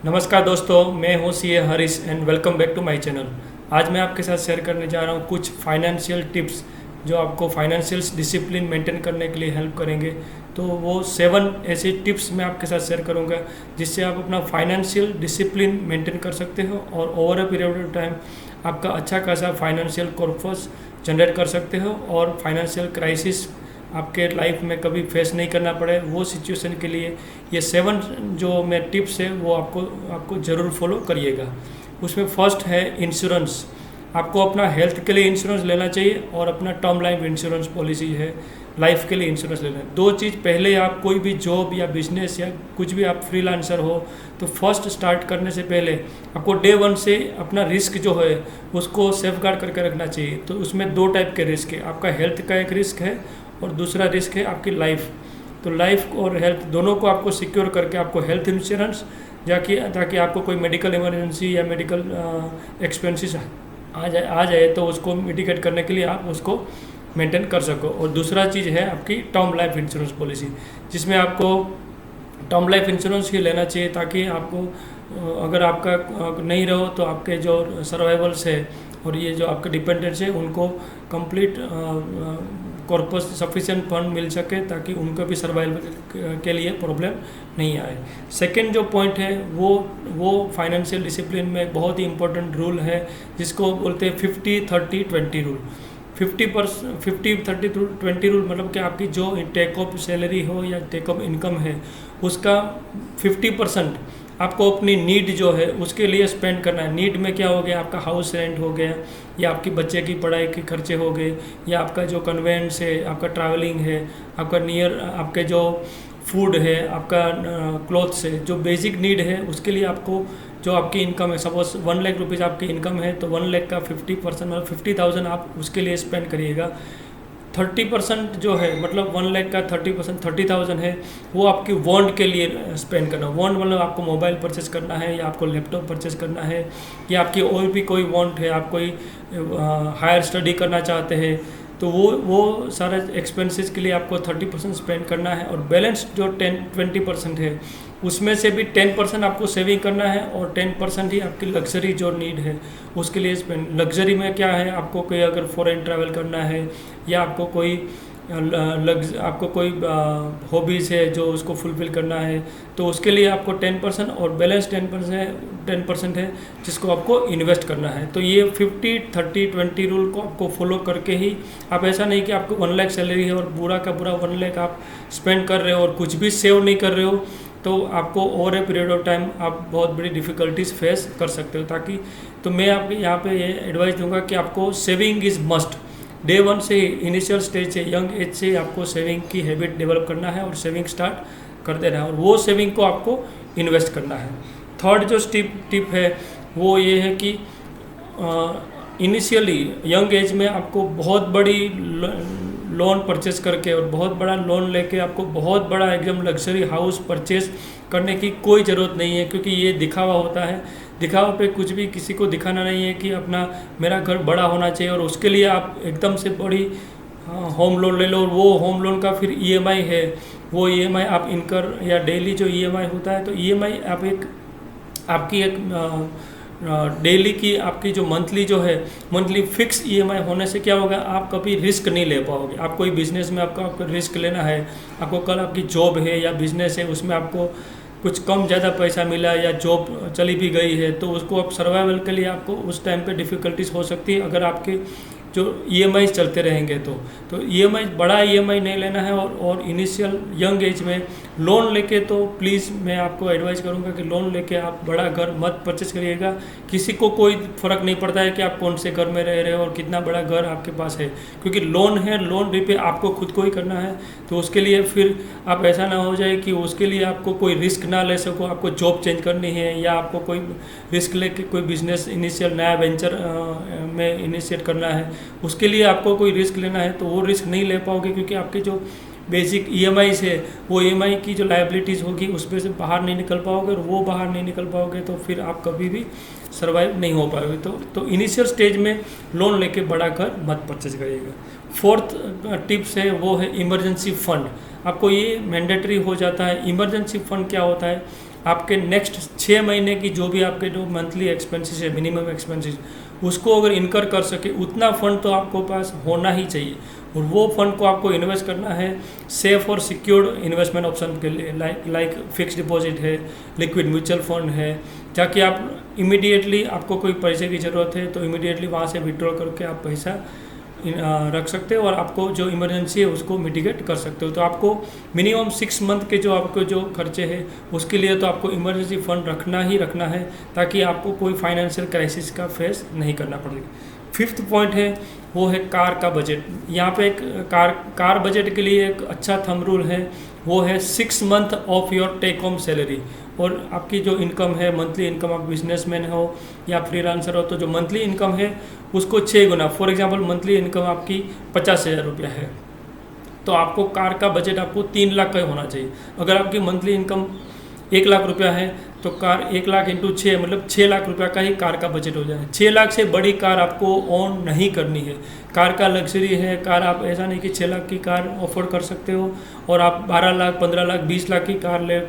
नमस्कार दोस्तों, मैं हूं CA Harish and welcome back to my channel. आज मैं आपके साथ शेयर करने जा रहा हूं कुछ फाइनेंशियल टिप्स जो आपको फाइनेंशियल डिसिप्लिन मेंटेन करने के लिए हेल्प करेंगे। तो वो 7 ऐसी टिप्स मैं आपके साथ शेयर करूंगा जिससे आप अपना फाइनेंशियल डिसिप्लिन मेंटेन कर सकते हो और over a period of time आपका अच्छा खासा फाइनेंशियल कॉर्पस जनरेट कर सकते हो और फाइनेंशियल क्राइसिस आपके लाइफ में कभी फेस नहीं करना पड़े। वो सिचुएशन के लिए ये 7 जो मैं टिप्स है वो आपको ज़रूर फॉलो करिएगा। उसमें फर्स्ट है इंश्योरेंस। आपको अपना हेल्थ के लिए इंश्योरेंस लेना चाहिए और अपना टर्म लाइफ इंश्योरेंस पॉलिसी है, लाइफ के लिए इंश्योरेंस लेना है। दो चीज़, पहले आप कोई भी जॉब या बिजनेस या कुछ भी आप फ्रीलांसर हो तो फर्स्ट स्टार्ट करने से पहले आपको डे 1 से अपना रिस्क जो है उसको सेफ गार्ड करके रखना चाहिए। तो उसमें 2 टाइप के रिस्क है, आपका हेल्थ का एक रिस्क है और दूसरा रिस्क है आपकी लाइफ। तो लाइफ और हेल्थ दोनों को आपको सिक्योर करके आपको हेल्थ इंश्योरेंस ताकि आपको कोई मेडिकल इमरजेंसी या मेडिकल एक्सपेंसेस आ जाए तो उसको मिटिगेट करने के लिए आप उसको मेंटेन कर सको। और दूसरा चीज़ है आपकी टर्म लाइफ इंश्योरेंस पॉलिसी, जिसमें आपको टर्म लाइफ इंश्योरेंस ही लेना चाहिए ताकि आपको अगर आपका नहीं रहो तो आपके जो सर्वाइवल्स है और ये जो आपके डिपेंडेंट्स है उनको कंप्लीट कॉर्पस सफिशिएंट फंड मिल सके ताकि उनको भी सर्वाइवल के लिए प्रॉब्लम नहीं आए। सेकंड जो पॉइंट है वो फाइनेंशियल डिसिप्लिन में बहुत ही इंपॉर्टेंट रूल है जिसको बोलते हैं 50-30-20 रूल। 50-30-20 रूल मतलब कि आपकी जो टेक ऑफ सैलरी हो या टेक ऑफ इनकम है उसका 50% आपको अपनी नीड जो है उसके लिए स्पेंड करना है। नीड में क्या हो गया, आपका हाउस रेंट हो गया या आपकी बच्चे की पढ़ाई के खर्चे हो गए या आपका जो कन्वेंस है, आपका ट्रैवलिंग है, आपका आपके जो फूड है, आपका क्लोथ्स है, जो बेसिक नीड है उसके लिए आपको जो आपकी इनकम है, सपोज 1 लाख रुपीज़ आपकी इनकम है तो 1 लाख का 50% मतलब 50,000 आप उसके लिए स्पेंड करिएगा। 30% जो है मतलब 1 लाख का 30% 30,000 है वो आपकी वांट के लिए स्पेंड करना। वांट मतलब आपको मोबाइल परचेस करना है या आपको लैपटॉप परचेस करना है या आपकी और भी कोई वांट है, आप कोई हायर स्टडी करना चाहते हैं तो वो सारे एक्सपेंसेस के लिए आपको 30% स्पेंड करना है। और बैलेंस जो 10-20% है उसमें से भी 10% आपको सेविंग करना है और 10% ही आपकी लग्जरी जो नीड है उसके लिए स्पेंड। लग्जरी में क्या है, आपको कोई अगर फॉरेन ट्रैवल करना है या आपको कोई हॉबीज़ है जो उसको फुलफ़िल करना है तो उसके लिए आपको 10% और बैलेंस 10% है जिसको आपको इन्वेस्ट करना है। तो ये 50-30-20 रूल को आपको फॉलो करके ही आप, ऐसा नहीं कि आपको 1 लाख सैलरी है और पूरा का पूरा 1 लाख आप स्पेंड कर रहे हो और कुछ भी सेव नहीं कर रहे हो तो आपको over a period of time आप बहुत बड़ी डिफ़िकल्टीज फेस कर सकते हो। तो मैं आपके यहाँ पे ये एडवाइस दूंगा कि आपको सेविंग इज़ मस्ट। डे 1 से इनिशियल स्टेज से, यंग एज से आपको सेविंग की हैबिट डेवलप करना है और सेविंग स्टार्ट कर देना है और वो सेविंग को आपको इन्वेस्ट करना है। थर्ड जो टिप है वो ये है कि इनिशियली यंग एज में आपको बहुत बड़ी लोन परचेस करके और बहुत बड़ा लोन लेके आपको बहुत बड़ा एकदम लग्जरी हाउस परचेस करने की कोई ज़रूरत नहीं है, क्योंकि ये दिखावा होता है। दिखावा पे कुछ भी किसी को दिखाना नहीं है कि अपना मेरा घर बड़ा होना चाहिए और उसके लिए आप एकदम से बड़ी होम लोन ले लो और वो होम लोन का फिर ईएमआई है, वो ईएमआई आप इनकर या डेली जो ईएमआई होता है तो ईएमआई आप आपकी एक डेली की आपकी जो मंथली फिक्स ईएमआई होने से क्या होगा, आप कभी रिस्क नहीं ले पाओगे। आप कोई बिजनेस में आपको रिस्क लेना है, आपको कल आपकी जॉब है या बिजनेस है उसमें आपको कुछ कम ज़्यादा पैसा मिला या जॉब चली भी गई है तो उसको आप सर्वाइवल के लिए आपको उस टाइम पे डिफ़िकल्टीज हो सकती है अगर आपके जो ईएमआई चलते रहेंगे तो ईएमआई बड़ा ईएमआई नहीं लेना है। और इनिशियल यंग एज में लोन लेके तो प्लीज़ मैं आपको एडवाइस करूंगा कि लोन लेके आप बड़ा घर मत परचेस करिएगा। किसी को कोई फ़र्क नहीं पड़ता है कि आप कौन से घर में रह रहे हो और कितना बड़ा घर आपके पास है, क्योंकि लोन है, लोन रिपे आपको खुद को ही करना है। तो उसके लिए फिर आप ऐसा ना हो जाए कि उसके लिए आपको कोई रिस्क ना ले सको, आपको जॉब चेंज करनी है या आपको कोई रिस्क लेके कोई बिजनेस इनिशियल नया वेंचर में इनिशिएट करना है, उसके लिए आपको कोई रिस्क लेना है तो वो रिस्क नहीं ले पाओगे, क्योंकि आपके जो बेसिक ईएमआईस है वो ईएमआई की जो लायबिलिटीज़ होगी उसमें से बाहर नहीं निकल पाओगे और वो बाहर नहीं निकल पाओगे तो फिर आप कभी भी सर्वाइव नहीं हो पाओगे। तो इनिशियल स्टेज में लोन लेके बड़ा घर मत परचेज करिएगा। फोर्थ टिप्स है वो है इमरजेंसी फ़ंड। आपको ये मैंडेटरी हो जाता है। इमरजेंसी फ़ंड क्या होता है, आपके नेक्स्ट 6 महीने की जो भी आपके जो मंथली एक्सपेंसेस है, मिनिमम एक्सपेंसेस, उसको अगर इनकर कर सके उतना फंड तो आपको पास होना ही चाहिए। और वो फंड को आपको इन्वेस्ट करना है सेफ और सिक्योर्ड इन्वेस्टमेंट ऑप्शन के लिए, लाइक फिक्स डिपॉजिट है, लिक्विड म्यूचुअल फंड है, ताकि आप इमीडिएटली आपको कोई पैसे की ज़रूरत है तो इमीडिएटली वहाँ से विड्रॉ करके आप पैसा रख सकते हो और आपको जो इमरजेंसी है उसको मिटिगेट कर सकते हो। तो आपको मिनिमम 6 मंथ के जो आपको जो खर्चे हैं उसके लिए तो आपको इमरजेंसी फंड रखना ही रखना है, ताकि आपको कोई फाइनेंशियल क्राइसिस का फेस नहीं करना पड़ेगा। 5th पॉइंट है वो है कार का बजट। यहाँ पे एक कार बजट के लिए एक अच्छा थंब रूल है, वो है 6 month of your take home salary. और आपकी जो इनकम है, मंथली इनकम, आप बिजनेसमैन हो या फ्रीलांसर हो, तो जो मंथली इनकम है उसको 6 गुना, फॉर एग्जांपल मंथली इनकम आपकी 50,000 रुपया है तो आपको कार का बजट आपको 3 लाख का होना चाहिए। अगर आपकी मंथली इनकम 1 लाख रुपया है तो कार 1 लाख इंटू 6 मतलब 6 लाख रुपया का ही कार का बजट हो जाए। 6 लाख से बड़ी कार आपको ओन नहीं करनी है। कार का लग्जरी है, कार आप ऐसा नहीं कि 6 लाख की कार अफोर्ड कर सकते हो और आप 12 लाख 15 लाख 20 लाख की कार ले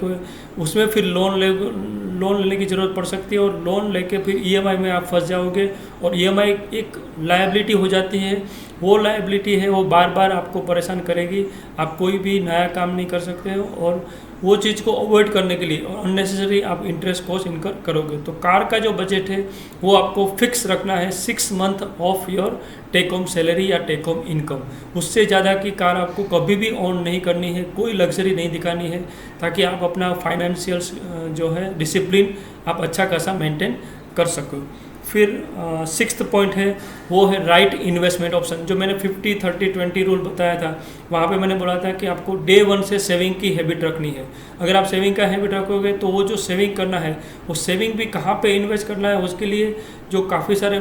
उसमें फिर लोन लेने की ज़रूरत पड़ सकती है और लोन लेके फिर ईएमआई में आप फंस जाओगे और ईएमआई एक लायबिलिटी हो जाती है। वो लायबिलिटी है वो बार बार आपको परेशान करेगी, आप कोई भी नया काम नहीं कर सकते हो और वो चीज़ को अवॉइड करने के लिए अननेसेसरी आप इंटरेस्ट कॉस्ट इनकर करोगे। तो कार का जो बजट है वो आपको फिक्स रखना है 6 month of your take home salary या टेक होम इनकम। उससे ज़्यादा की कार आपको कभी भी ऑन नहीं करनी है, कोई लग्जरी नहीं दिखानी है, ताकि आप अपना फाइनेंशियल जो है डिसिप्लिन आप अच्छा खासा मेंटेन कर सको। फिर 6th पॉइंट है वो है राइट इन्वेस्टमेंट ऑप्शन। जो मैंने 50-30-20 रूल बताया था, वहाँ पे मैंने बोला था कि आपको डे 1 से सेविंग की हैबिट रखनी है। अगर आप सेविंग का हैबिट रखोगे तो वो जो सेविंग करना है वो सेविंग भी कहाँ पे इन्वेस्ट करना है उसके लिए जो काफ़ी सारे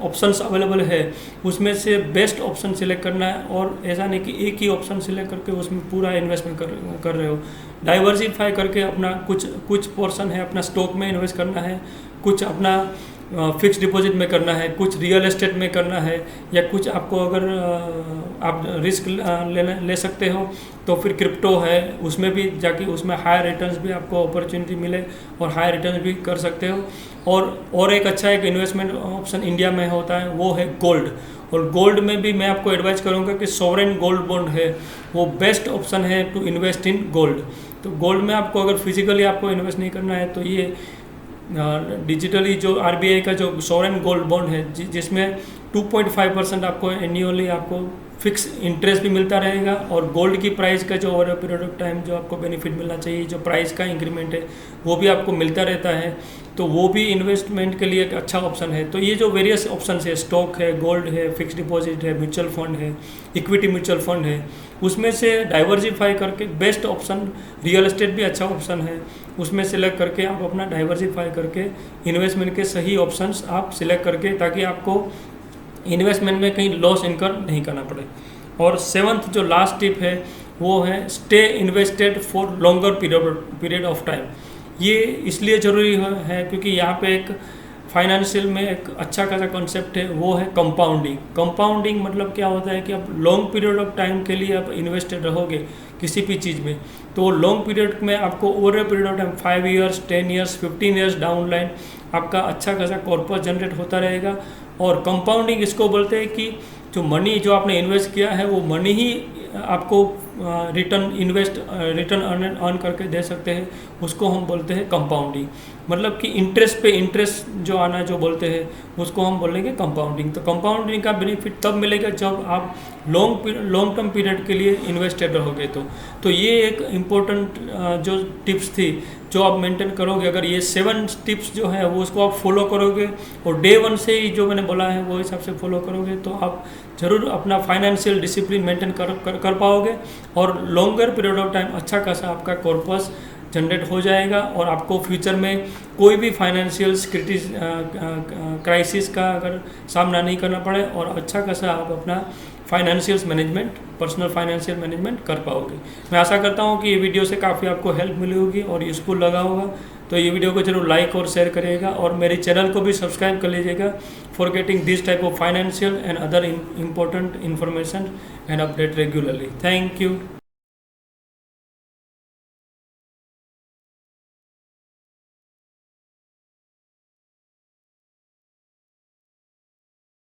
ऑप्शंस अवेलेबल है उसमें से बेस्ट ऑप्शन सिलेक्ट करना है। और ऐसा नहीं कि एक ही ऑप्शन सिलेक्ट करके उसमें पूरा इन्वेस्टमेंट कर रहे हो। डाइवर्सिफाई करके अपना कुछ पोर्शन है अपना स्टॉक में इन्वेस्ट करना है, कुछ अपना फिक्स डिपॉजिट में करना है, कुछ रियल एस्टेट में करना है, या कुछ आपको अगर आप रिस्क ले सकते हो तो फिर क्रिप्टो है, उसमें भी जाके उसमें हायर रिटर्न्स भी आपको अपॉर्चुनिटी मिले और हायर रिटर्न्स भी कर सकते हो। और एक अच्छा एक इन्वेस्टमेंट ऑप्शन इंडिया में होता है वो है गोल्ड। और गोल्ड में भी मैं आपको एडवाइस करूंगा कि सॉवरेन गोल्ड बॉन्ड है वो बेस्ट ऑप्शन है टू इन्वेस्ट इन गोल्ड। तो गोल्ड में आपको अगर फिजिकली आपको इन्वेस्ट नहीं करना है तो ये डिजिटली जो आरबीआई का जो सॉवरेन गोल्ड बॉन्ड है जिसमें 2.5% आपको एन्युअली आपको फिक्स इंटरेस्ट भी मिलता रहेगा और गोल्ड की प्राइस का जो ओवर पीरियड ऑफ टाइम जो आपको बेनिफिट मिलना चाहिए, जो प्राइस का इंक्रीमेंट है वो भी आपको मिलता रहता है। तो वो भी इन्वेस्टमेंट के लिए एक अच्छा ऑप्शन है। तो ये जो वेरियस ऑप्शन है, स्टॉक है, गोल्ड है, फिक्स डिपॉजिट है, म्यूचुअल फंड है, इक्विटी म्यूचुअल फंड है, उसमें से डाइवर्सिफाई करके बेस्ट ऑप्शन रियल एस्टेट भी अच्छा ऑप्शन है, उसमें सिलेक्ट करके आप अपना डाइवर्सिफाई करके इन्वेस्टमेंट के सही ऑप्शंस आप सिलेक्ट करके, ताकि आपको इन्वेस्टमेंट में कहीं लॉस इनकर नहीं करना पड़े। और 7th जो लास्ट टिप है वो है stay invested for longer period of time. ये इसलिए ज़रूरी है क्योंकि यहाँ पे एक फाइनेंशियल में एक अच्छा खासा कॉन्सेप्ट है वो है कंपाउंडिंग। कंपाउंडिंग मतलब क्या होता है कि आप लॉन्ग पीरियड ऑफ टाइम के लिए आप इन्वेस्टेड रहोगे किसी भी चीज़ में, तो लॉन्ग पीरियड में आपको over a period of time 5 years 10 years 15 years down line आपका अच्छा खासा कॉर्पस जनरेट होता रहेगा। और कंपाउंडिंग इसको बोलते हैं कि जो मनी जो आपने इन्वेस्ट किया है वो मनी ही आपको रिटर्न अर्न करके दे सकते हैं, उसको हम बोलते हैं कंपाउंडिंग। मतलब कि इंटरेस्ट पे इंटरेस्ट जो आना जो बोलते हैं उसको हम बोलेंगे कंपाउंडिंग। तो कंपाउंडिंग का बेनिफिट तब मिलेगा जब आप लॉन्ग टर्म पीरियड के लिए इन्वेस्टेड रहोगे। तो ये एक इम्पोर्टेंट जो टिप्स थी जो आप मेंटेन करोगे, अगर ये 7 टिप्स जो है वो उसको आप फॉलो करोगे और डे 1 से ही जो मैंने बोला है वो हिसाब से फॉलो करोगे तो आप ज़रूर अपना फाइनेंशियल डिसिप्लिन मेंटेन कर पाओगे और लॉन्गर पीरियड ऑफ टाइम अच्छा खासा आपका कॉर्पस जनरेट हो जाएगा और आपको फ्यूचर में कोई भी फाइनेंशियल क्राइसिस का अगर सामना नहीं करना पड़े और अच्छा खासा आप अपना financial management, personal financial management कर पाओगे। मैं आशा करता हूँ कि ये वीडियो से काफ़ी आपको हेल्प मिली होगी और यूज़फुल लगा होगा। तो ये वीडियो को जरूर लाइक और शेयर करिएगा और मेरे चैनल को भी सब्सक्राइब कर लीजिएगा for getting this type of financial and other important information and update regularly. Thank you.